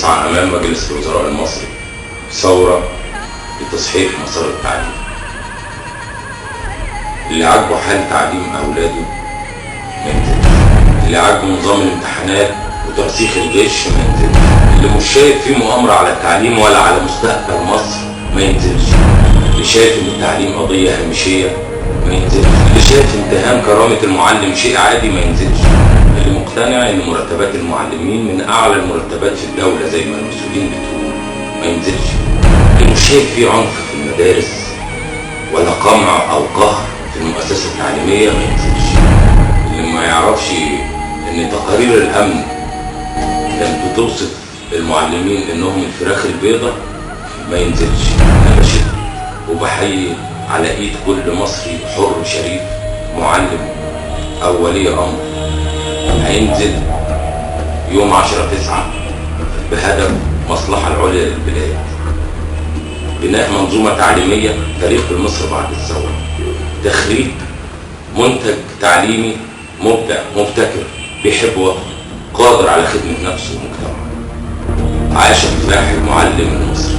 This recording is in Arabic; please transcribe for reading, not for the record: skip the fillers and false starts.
بنسعى أمام مجلس الوزراء المصري ثورة لتصحيح مسار التعليم. اللي عاجبه حال تعليم أولاده ما ينزلش، اللي عاجبه نظام الامتحانات وترسيخ الجيش ما ينزلش، اللي مش شايف فيه مؤامرة على التعليم ولا على مستقبل مصر ما ينزلش، اللي شايف ان التعليم قضية هامشية ما ينزلش، اللي شايف انتهام كرامة المعلم شيء عادي ما ينزلش، اللي مقتنع ان مرتبات المعلمين من اعلى المرتبات في الدولة زي ما المسؤولين بتقول ما ينزلش، اللي مش شايف فيه عنف في المدارس ولا قمع او قهر في المؤسسة التعليمية ما ينزلش، اللي ما يعرفش ان تقارير الامن لم توصف المعلمين انهم الفراخ البيضاء ما ينزلش. انا بشد وبحيي على ايد كل مصري حر شريف معلم او ولي امر هينزل يوم 10/9 بهدف مصلحة العليا للبلاد، بناء منظومة تعليمية تليق بمصر بعد الثورة، تخريج منتج تعليمي مبدع مبتكر بيحب وطنه قادر على خدمة نفسه ومجتمعه. عاش كفاح المعلم المصري.